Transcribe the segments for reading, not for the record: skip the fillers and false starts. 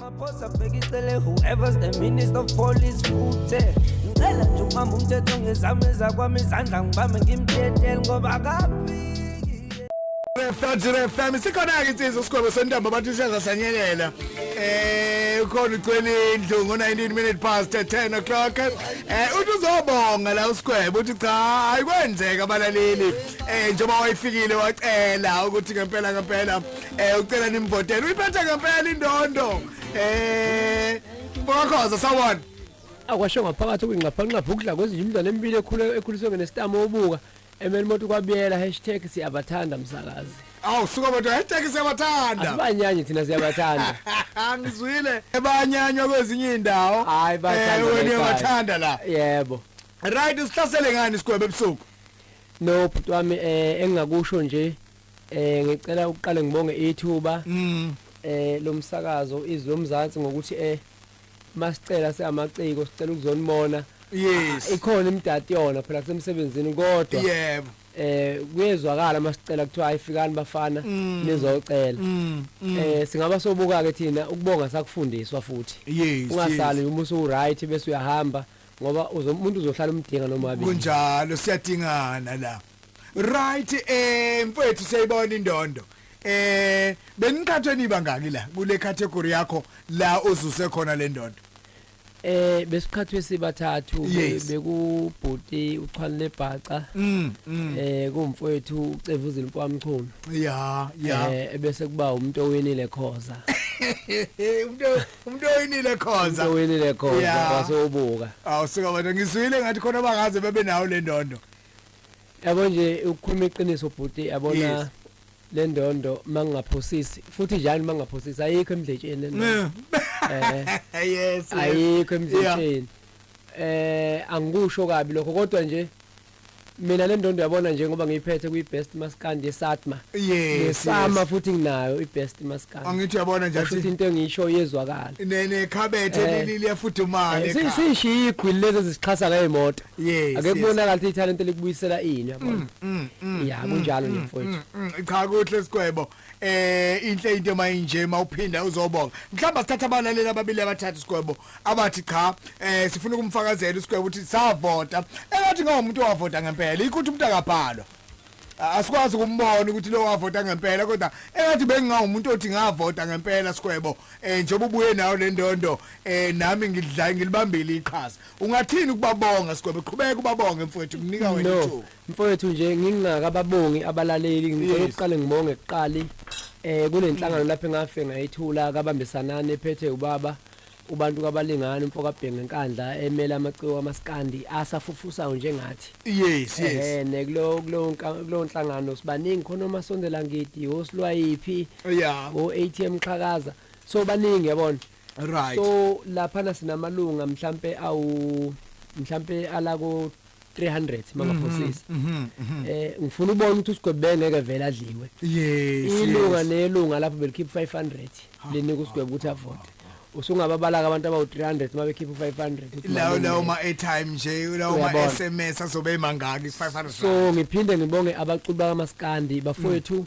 Ramaphosa bekicele whoever's the minister of police futhe ngicela nje umama umthetho ngezameza kwami izandla ngibambe ngimthethe ngoba kaphiki Refugee family sikhona ke insizwa Sikhwebo Sentamba bathi siyasanyelela ukhona ucwele indlu ngo 19 minutes past 10 o'clock uthi uzobonga la uSikhwebo uthi cha ayikwenzeka abalaleli njengoba wayifikile wacela ukuthi ngempela ucela nimvotele uyiphethe ngempela indondo Bokhoza sawona akwasho ngaphakathi kwingqaphanqapha ukudla kwezinye imidlalo emibili ekhuliswe ngesitamo obuka emelimoto kwabiyela #siyabathanda msakazi suka bodwa #siyabathanda asibanyanyi thina siyabathanda ngizwile ebanyanywa kwezinye indawo hayi bathanda wena uyabathanda la yebo right usihlasele ngani Sikhwebo ebusuku no bhuti wami engingakusho nje ngicela uqale ngibonge ithuba lomsakazo izwi lomzansi ngokuthi masicela seamaciko sicela ukuzonibona yes ikhona imidati yona phela kusemsebenzini kodwa yebo kuyezwakala masicela kuthiwa ayifikani bafana nizocela singaba sobuka ke thina ukubonga sakufundiswa futhi yes ungasali umuso right bese uyahamba ngoba umuntu uzohlala umdinga noma wabi kunjalo siyadingana la right mfethu siyibona indondo benikhathwe niba ngaki la kule category yakho la ozuse khona le ndondo besikhathwe sibathathu bekubhuti uxhwalile lebhaca kumfowethu ucevuzile mpamchunu ya bese kuba umuntu owinile khoza umuntu owinile khoza wasobuka awusuka wena ngizwile ngathi khona bangaze bebe nawo le ndondo yabo nje ukukhuluma iqiniso bhuti yabona le ndondo mangaphosisi futhi njani mangaphosisi ayikho emdletsheni yes ayikho emdletsheni angikusho kabi lokho kodwa nje mina le ndondo yabona nje ngoba ngiyiphethe kwi-best maskandi eSatma nesama futhi nginayo i-best maskandi angithi uyabona nje futhi into engisho yezwakala nekhabethe liyafudumala ekhaya sishiya igwili lezi zisixhasa ngezimoto yes ake kubonakala ukuthi italent likubuyisela ini yabona ya kunjalo nje mfowethu cha kuhle Sikhwebo inhle into mayinje mawuphinda uzobonga mhlamba sithatha abalaleli ababili abathathu Sikhwebo abathi cha sifuna ukumfakazela uSikhwebo ukuthi savota engathi ngomuntu owavota ngempela ukuthi umuntu akabhalwa asikwazi ukumbona ukuthi lo wavota ngempela kodwa engathi bengingawu othi ngavota ngempela Sikhwebo njengoba ubuye nawo le ndondo nami ngilibambile iqhaza ungathini ukubabonga Sikhwebo qhubeka ubabonge mfowethu kunika wena ithuba mfowethu nje ngingakababongi abalaleli ngicela uqale ngibonge kuqali kunenhlangano lapho engafike ngayithula kabambisanane ephethe ubaba ubantu kabalingana umfoko abhenge enkandla emela amaciko amaskandi asafufusayo njengathi yes nekulo nhlangano sibaningi khona omasondela ngidi osilwayiphi o-ATM Xhakaza so baningi yabona right so lapha sinamalunga mhlambe alako 300 mangaphosisi ngifuna ubona ukuthi uSikhwebo ngeke vele adliwe ilunga nelunga lapho belikhipha 500 lenika uSikhwebo ukuthi avote usungababalaka abantu abawu 300 mabekhipha 500 lawo ma airtime nje lawo ma SMS azobe mangaki 500 so ngiphinde ngibonge abaculi bakaMaskandi bafowethu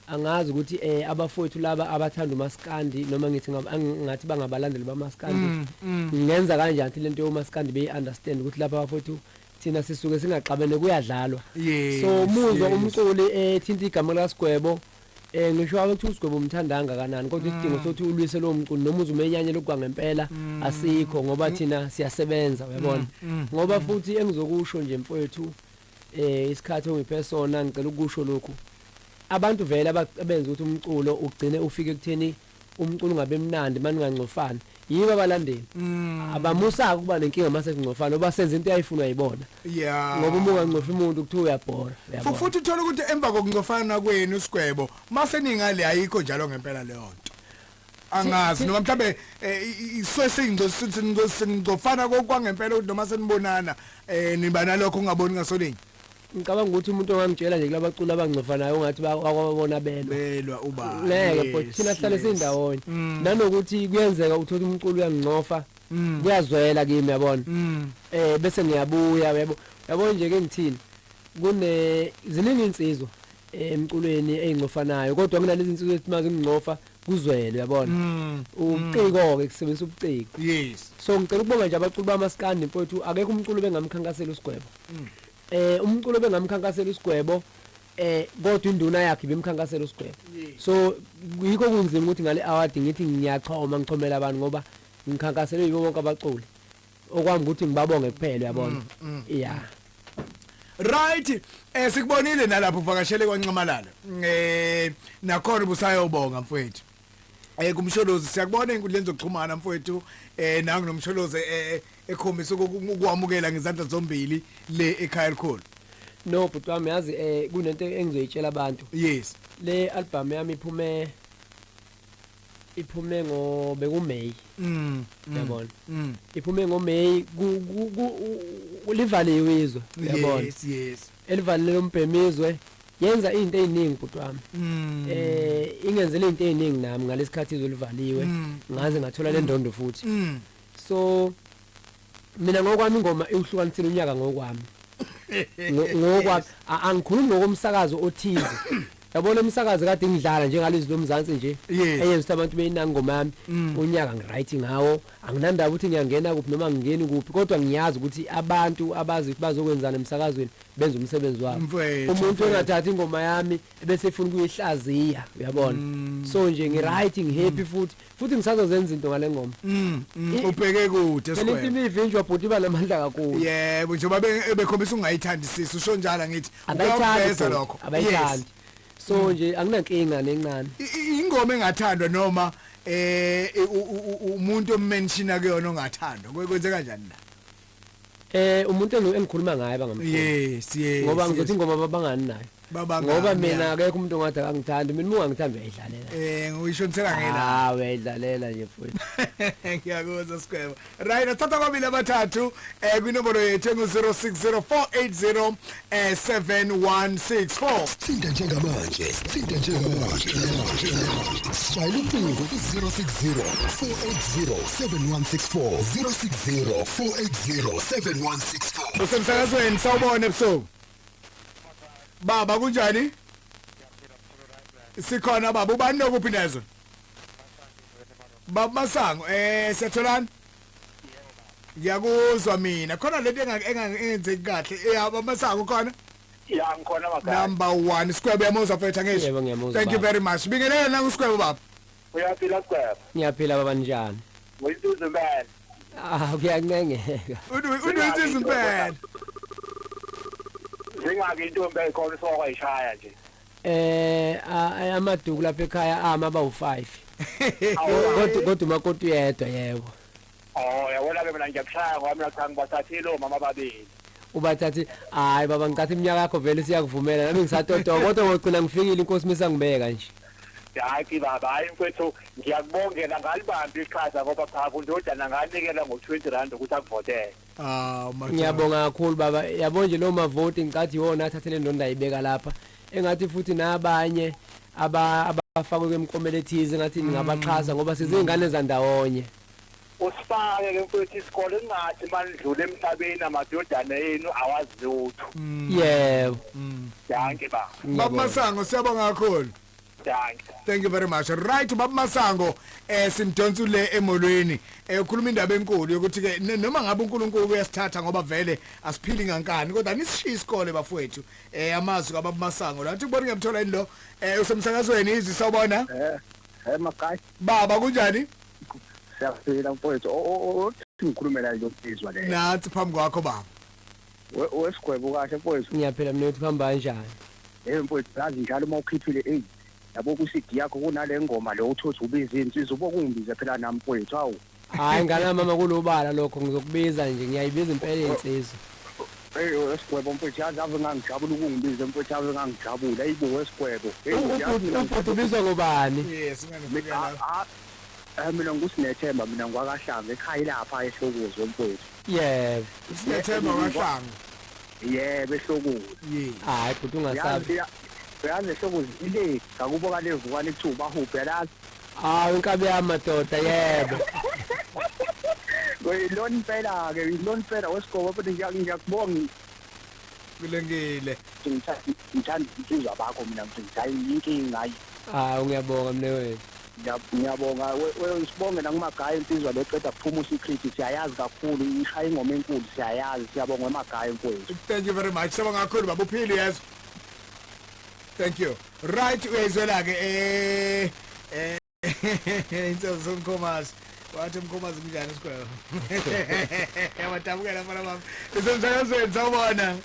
angazi ukuthi abafowethu laba abathanda uMaskandi noma ngithi ngathi bangabalandeli bamaskandi ngenza kanjani ukuthi lento yoMaskandi beyi-understand ukuthi lapha abafowethu thina sisuke singaxabene kuyadlalwa so umuzwa umculi thinta igama likaSikhwebo ngisho ukuthi uSikhwebo umthandanga kanani kodwa isidingo sokuthi ulwise lo mculi noma uzumenyanye lokwa ngempela asikho ngoba thina siyasebenza uyabona ngoba futhi engizokusho nje mfowethu isikhathi ongiphesona ngicela ukusho lokhu abantu vele abenza ukuthi umculo ugcine ufike kutheni umculo ungabe mnandi manje ungancofani yiba abalandeli abamusaka kuba nenkinga mase kungcofana oba senza into ayifuna ayibona ngoba uma ungancofi umuntu kuthi uyabhora futhi uthola ukuthi emva kokungcofana kwenu Sikhwebo mase ningale ayikho njalo ngempela leyo nto angazi noma mhlambe iswesingcofana kwangempela noma senibonana niba nalokho ungaboni ngasolinye ngicabanga ukuthi umuntu ongamtshela nje kulabaculi abangcofanayo ngathi bakwabona belwa uba ngeke but thina sihlale sindawonye nanokuthi kuyenzeka uthola umculo uyangcofa kuyazwela kimi yabona bese ngiyabuya yabo nje ke ngithini ziningi insizwa emculweni eyingcofanayo kodwa kunalezi insizwe ethi manje ngingcofa kuzwele uyabona ubuciko ke kusebenzisa ubuciko yes so ngicela ukubonga nje abaculi bamaskandi mfowethu akekho umculo bengamkhankasela usigwebo umculo bengamkhankasela usigwebo kodwa induna yakhe bemkhankasela usigwebo so yikho kunzima ukuthi ngale award ngithi ngiyachoma ngichomela abantu ngoba ngikhankasele yibo bonke abaculi okwami ukuthi ngibabonge kuphela uyabona yeah right sikubonile nalapho uvakashele kwaNcamalala nakhona ubusayobonga mfowethu kumsholozi siyakubona inkundleni zokuxhumana mfowethu nangu nomsholozi ekhombisa ukwamukela ngezandla zombili le ekhaya elikhulu no but wami yazi kunento engizoyitshela abantu yes le album yami iphume ngobe kuMay yabona iphume ngoMay ulivaliwe izwe yabona yes elivalile umbhemizwe yenza izinto eziningi but wami ingenzele izinto eziningi nami ngalesikhathi izolivaliwe ngaze ngathola le ndondo futhi so mina ngokwami ingoma ihlukanisile unyaka ngokwami ngokwami angikhulumi ngokomsakazo othize yabona umsakazi kade ngidlala njengalezi lomzansi nje eyenza abantu beyina ngoma yami unyaka ngirighting ngawo anginandaba ukuthi ngiyangena kuphi noma ngingeni kuphi kodwa ngiyazi ukuthi abantu abazi bazokwenzana emsakazweni benza umsebenzi wabo umuntu ongathatha ingoma yami bese efuna ukuyihlaziya uyabona so nje ngirighting happy futhi ngisazozenza izinto ngale ngoma ubheke kude esikwele lethi imivinjwa bhuti banamandla kakhulu yebo njengoba bekhombisa ungayithandisisi usho njalo ngithi abayithanda lokho abayithandi so nje anginankinga nencane ingoma engathandwa noma umuntu ommenshina kuyona ongathandwa kwenze kanjani la umuntu engikhuluma ngaye bangamfuni yes ngoba ngizothi ingoma babangani nayo ngoba mina akekho umuntu ongathi akangithandi mina ungangithandi uyayidlalela ngiyishonisela ngela uyayidlalela nje futhi ngiyakuzwa Square right athatha kwabili abathathu kwinombolo yethu ngu060480 7164 Thinta njengamanje Shayela ucingo ku-060 480 7164 060 480 7164 usemsakazweni sawubona ebusuku baba kunjani sikhona baba ubani nokuphi nezo baba Masango siyatholana ngiyakuzwa mina khona lento engenzeki kahle baba Masango khona ya ngikhona makhaya number 1 Square yamuzwa mfethu ngisho yebo ngiyamuzwa thank you very much bingelela nangu Square baba uyaphila Square ngiyaphila baba njani uyintuzo mbele kuyancengeka unothi impela Zingake intombi ekhona sokwayishaya nje. Amaduku lapha ekhaya amaba u5. Kodwa umakoti uyedwa yebo. Oh, yabona ke mina ngiyakushaya ngoba mina cha ngibathathile mama babili. Ubathathi hayi baba ngicatha iminyaka yakho vele siyakuvumela nami ngisatotoba kodwa ngocina ngifikile inkosi misangibeka nje. Hayi baba hayi mfethu ngiyakubongela ngalibambi iqhaza ngoba cha kundodana nganikela ngo20 ukuthi akuvotele. Ngiyabonga kakhulu baba yabo nje lo mavoti ngicathi yona athathele ndonda ayibeka lapha engathi futhi nabanye abafakwe kwemkomelo ethize ngathi ngingabaqhaza ngoba sizingane zandawonye usifake ke mfethu isikole ngathi mandlule emhlabeni amadodana yenu awazi lutho. Yebo. Danke baba. Baba Masango siyabonga kakhulu. Thank you very much. Right Baba Masango simdonsule emolweni ukhuluma indaba enkulu yokuthi ke noma ngabe uNkulunkulu uyasithatha ngoba vele asiphili ngankani kodwa nisishiya isikole bafowethu amazwi kaBaba Masango lathi ubona ngiyamthola yini lo usemsakazweni izwi sawubona makhaya baba kunjani siyaphila mfowethu ngikhulumela nje izwa le nathi phambi kwakho baba wesigwebo kahle mfowethu ngiyaphila mina uthi kuhamba kanjani mfowethu yazi njalo uma ukhiphile yabo kusidi yakho kunale ngoma lo uthothi ubiza insizwa ubokungbiza phela nami mfowethu hawu hayi ngana mama kulobala lokho ngizokubiza nje ngiyayibiza impela insizwa wesigwebo mfowethu yazi ave ngangijabula ukungibiza mfowethu ave ngangijabula ayibo wesigwebo ufuthi ubizwa ngobani yes ngani mina ngusinethemba mina ngwakahlanga ekhaya lapha ehlokuzo mfowethu yebo sinethemba kahlanga yebo ehlokuzo hayi futhi ungasabi yazi ehlokuzo ile ngakuboka levukani kuthiwa bahubhe lazi inkabi yamadoda yebo Lon impela ke lon impela wesigqoko futhi ngiyakubonga kulengile ngithanda insizwa bakho mina ngithanda inkinga hayi ngiyabonga mne wethu Ngiyabonga wesibonge nakumagaya insizwa leceda kuphuma uSecret siyayazi kakhulu ishaya ingoma enkulu siyayazi siyabonga emagaya mfowethu. Thank you very much. Sibonga kakhulu baba uphile yezo. Thank you. Right uyayizwela ke insizwa Nkomazi. Wathi Nkomazi kunjani sikwela? Yabathabukela mfana baba. Isenzakazweni sawubona.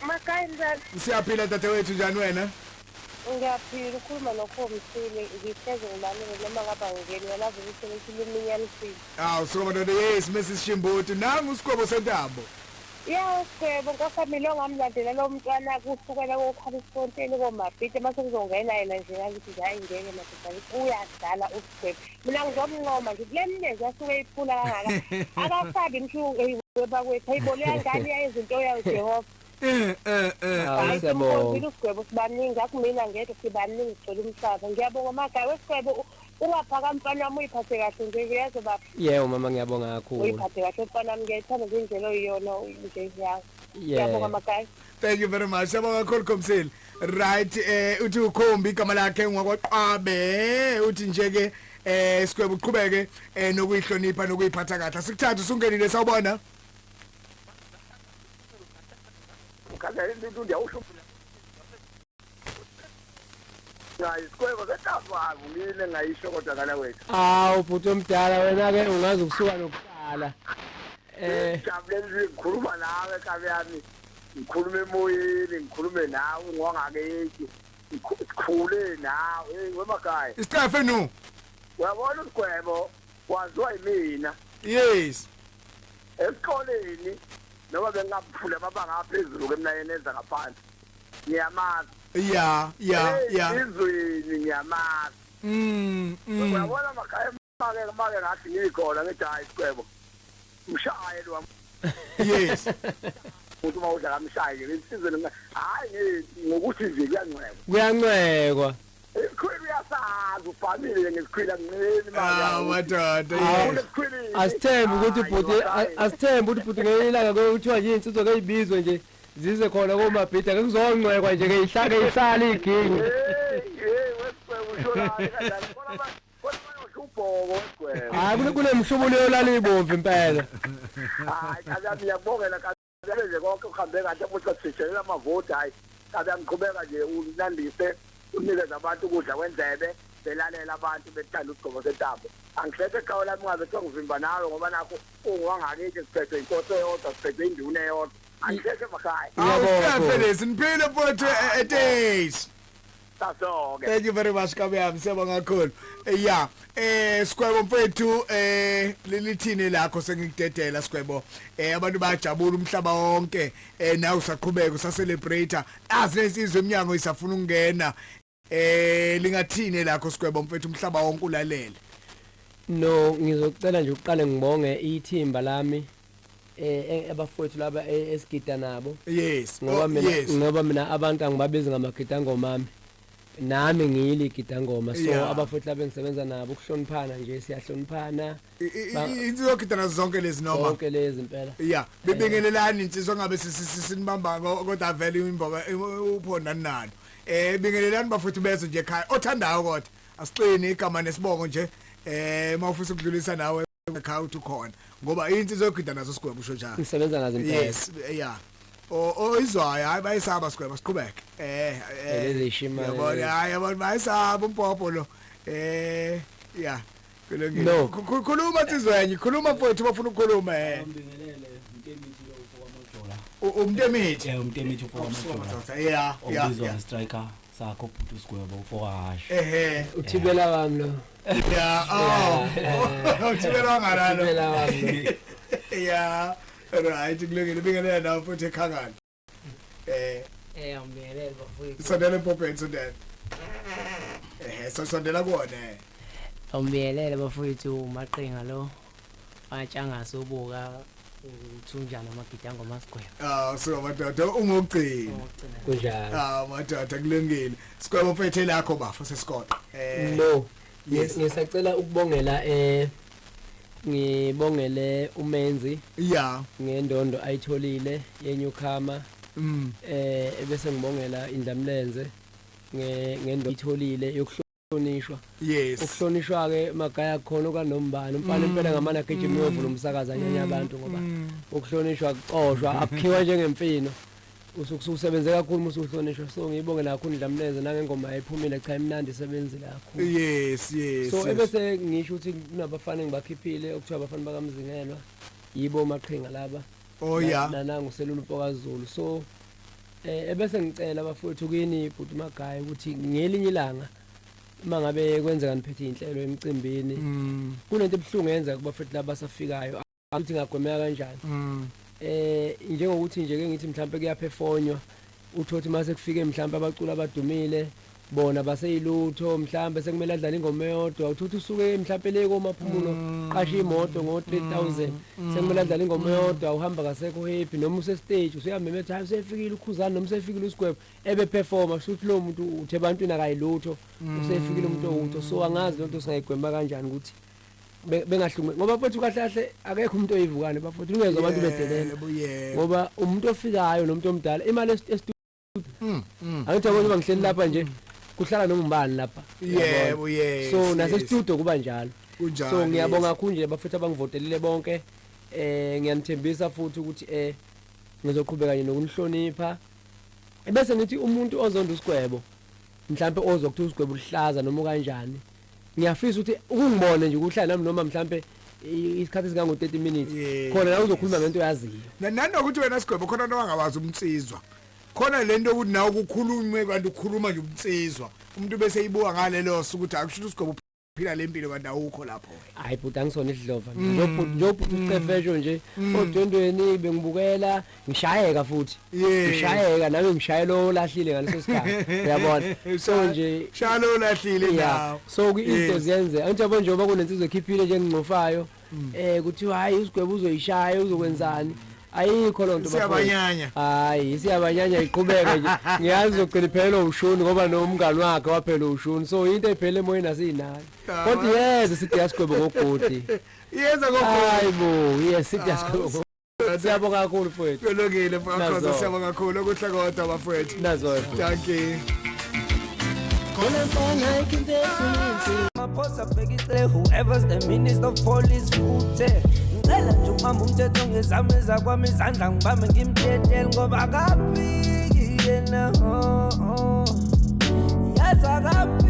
Makayenzani? Siyaphila dadewethu njani wena? Ngiyaphila ukhuluma noKhomsile ngihleze ngilalele noma ngaba ngene yalazi ukuthi ngikhuluminyanisile. Sukuma ndoda yes Mrs Shimbuti nangu uSikhwebo sentambo. Yeah, Sikhwebo ngafamile ongamlandela lo mntwana kusukela koKhalisfonteni koMabhide mase kuzongena yena nje ngathi hayi ngeke madoda uyadlala uSikhwebo. Mina ngizomncoma nje kulemlezi asuke iphula kangaka. Akasabi mshu weba kwethu ayibole yangani yayizinto yayo Jehova. Siyabonga. USikhwebo sibaningi akumina ngedwa sibaningi sicela umhlaba. Ngiyabonga amagaya weSikhwebo ungaphaka mfana wami uyiphathe kahle nje uyazi baba. Yebo mama ngiyabonga kakhulu. Uyiphathe kahle mfana wami ngiyithanda nje indlela oyiyona nje yakho. Ngiyabonga amagaya. Thank you very much. Siyabonga kakhulu Khomsile. Right uthi ukhombi igama lakhe ngwaqabe uthi nje ke Sikhwebo uqhubeke nokuyihlonipha nokuyiphatha kahle. Sikuthatha usungenile sawubona. Kaza into ndiyawusho Sikhwebo setafwa ngile ngayisho kodwa kana wethu. Ubhuti omdala wena ke ungazi ukusuka nokuqala. Jabulele ngikhuluma nawe kabe yami. Ngikhulume emoyeni, ngikhulume nawe ngongakeki. Ngikhule nawe wemakhaya. Stefanu. Uyabona uSikhwebo waziwa yimina. Yes. Esikoleni noma bengaphula amabanga aphezulu kemnayeni enza ngaphansi. Ngiyamazi. Yeah. Izweni ngiyamazi. Uyabona makhaya make ngathi ngikhona ngithi hayi Sikhwebo. Mshaye lo. Yes. Uthi mawudla kamshaye insizweni hayi ngokuthi nje kuyancweka. Kuyancwekwa. Ikhwili yasazi ufamile ngesikhwila ngincane manje. Madoda. Asithembe ukuthi bhuti ngelilanga kuthiwa nje insizwa kayibizwe nje zize khona koMabhide ke kuzoncwekwa nje ke ihlaka ihlala igingi. Wesikhwebo ushola kanjani kodwa ushubhoko wesikhwebo. Kunemhlubulo yolala ibomvu impela. Hayi kaza ngiyabongela kaze nje konke uhambe kahle futhi sishiyelela amavoti hayi kaze ngiqhubeka nje unandise unikeza abantu ukudla kwendlebe belalela abantu bethanda uGqobo sentambo. Angikhethe ekhaya lami ngabe kuthiwa ngivimba nawe ngoba nakho ungangakithi siphethe inkosi eyodwa siphethe induna eyodwa. Angikhethe emakhaya. Awusiyafelisi niphile futhi days. Sasoke. Thank you very much kabe yami siyabonga kakhulu. Yeah. Sikhwebo mfethu lilithini lakho sengikudedela Sikhwebo. Abantu bayajabula umhlaba wonke nawe usaqhubeka usacelebrate. Azesizwe eminyango isafuna ukungena. Lingathini lakho Sikhwebo mfethu umhlaba wonke ulalele. No ngizocela nje uqale ngibonge ithimba lami abafowethu laba esigida nabo. Yes. Ngoba mina abantu angibabizi ngamagida ngomami. Nami ngiyili igida ngoma so abafowethu laba engisebenza nabo ukuhloniphana nje siyahloniphana. Izogida nazo zonke lezi noma. Zonke lezi impela. Yeah, bebingelelani insizwa ngabe sinibamba kodwa vele imboka uphonda nalo. Bingelelani bafowethu bezo nje ekhaya othandayo kodwa asiqini igama nesibongo nje mawufisa ukudlulisa nawe ekhaya uthi khona ngoba insizwa yogida nazo Sikhwebo usho njalo. Ngisebenza nazo impela. Yes, yeah. Izwayo hayi bayisaba Sikhwebo siqhubeke. Lezishima. Yabona hayi abantu bayisaba umpopho lo. Yeah. Kulungile. No. Khuluma sizwenye, khuluma mfowethu bafuna ukukhuluma Ngibingelele Mtemithi lo ufowamajola. Umtemithi. Umtemithi ufowamajola. Yeah. Ubizwa striker sakho bhuti uSikhwebo ufokahash. Uthibela wami lo. Yeah. Uthibela wangalalo. Uthibela wami lo. Yeah. Right, kulungile bingelela nawe futhi ekhangana. Ngibingelele bafowethu. Sondela empopeni sondela. Sondela kuona. Ngibingelele bafowethu maqhinga lo. Atshanga sobuka uthunjana amagida ngoma Sikhwebo. So madoda ungogcina. Kunjalo. Madoda kulungile. Sikhwebo mfethu lakho bafo sesiqoqa. No. Ngisacela ukubongela ngibongele uMenzi. Yeah. Ngendondo ayitholile yeNewcomer. Bese ngibongela Indlamlenze ngendondo ayitholile ukuhlonishwa yes ukuhlonishwa ke magaya khona kaNombani umfana impela ngamana gijima uyovula umsakaza nyanya abantu ngoba ukuhlonishwa qoshwa akukhiwa njengemfino usukusebenze kakhulu musuhlonishwa so ngiyibonge nakho uNdlamleze nangengoma ephumile cha imnandi isebenzile kakhulu yes so ebese ngisho ukuthi kunabafana ngibakhiphile okuthiwa abafana bakamzingelwa yibo maqhinga laba oh yeah nanangu selulu pokazulu so ebese ngicela abafowethu kini bhuti magaya ukuthi ngelinye ilanga mangabe kwenzeka niphethe inhlelo emcimbini kunento ebhlungu yenza kubafethu labasafikayo ukuthi ngagwemeka kanjani njengokuthi nje ke ngithi mhlambe kuyaphefonywa uthothi mase kufike mhlambe abacula abadumile bona baseyilutho mhlambe sekumele adlale ingoma eyodwa uthothi usuke mhlambe le komaphumulo qasha imoto ngo3000 sekumele adlale ingoma eyodwa uhamba kasekho happy noma use stage usuyamemetha hayi usefikile ukhuzana noma usefikile usigwebo ebe performa futhi lo muntu uthe ebantwini akayilutho usefikile umuntu owutho so angazi lonto singayigwema kanjani ukuthi bengahlungu ngoba futhi kahle kahle akekho umuntu oyivukane bafuthu ungezwe abantu bedelela ngoba umuntu ofikayo nomuntu omdala imali angithi abantu bangihleli lapha nje kuhlala noma umbani lapha yebo yes so nase studio kuba njalo kunjalo so ngiyabonga kakhulu nje bafethu abangivotelile bonke ngiyanithembisa futhi ukuthi ngizoqhubeka kanye nokunihlonipha bese ngithi umuntu ozonda usigwebo mhlambe ozokuthi usigwebo lihlaza noma kanjani ngiyafisa ukuthi ukungibone nje ukuhlala nami noma mhlambe isikhathi singango 30 minutes khona la uzokhuluma ngento oyaziyo nanokuthi wena sigwebo khona nowangawazi umtsizwa khona lento ukuthi nawe ukukhulunywe kanti ukhuluma nje umtsizwa umuntu bese eyibuka ngalelo ukuthi akusho usigwebo phila lempilo kanti awukho lapho hayi bhuti angisona idlova njobhuti ucefesho nje odwendweni bengibukela ngishayeka futhi ngishayeka nami ngishayelo lahlile ngaleso sikhathi uyabona so nje shalo lahlile nawo so into ziyenze anjalo njengoba kunensizwe ekhiphile nje enginofayo kuthiwa hayi usigwebo uzoyishaya uzokwenzani ayikho lonto siyabanyanya hayi siyabanyanya iqhubeke nje ngiyazi uzogcina iphela ushuni ngoba nomngani wakhe waphela ushuni so into ephele emoyeni asinani kodwa yeze sithi yasigwebo ngogodi yenza ngogodi hayibo yes sithi yasigwebo siyabonga kakhulu mfowethu kulungile mfowethu siyabonga kakhulu okuhle kodwa bafowethu nazo thank you Maphosa bhekile whoever's the minister of police futhe ngicela nje umama umthetho ngezame zakwami izandla ngibambe ngimthethe ngoba akaphi yena yaza akaphi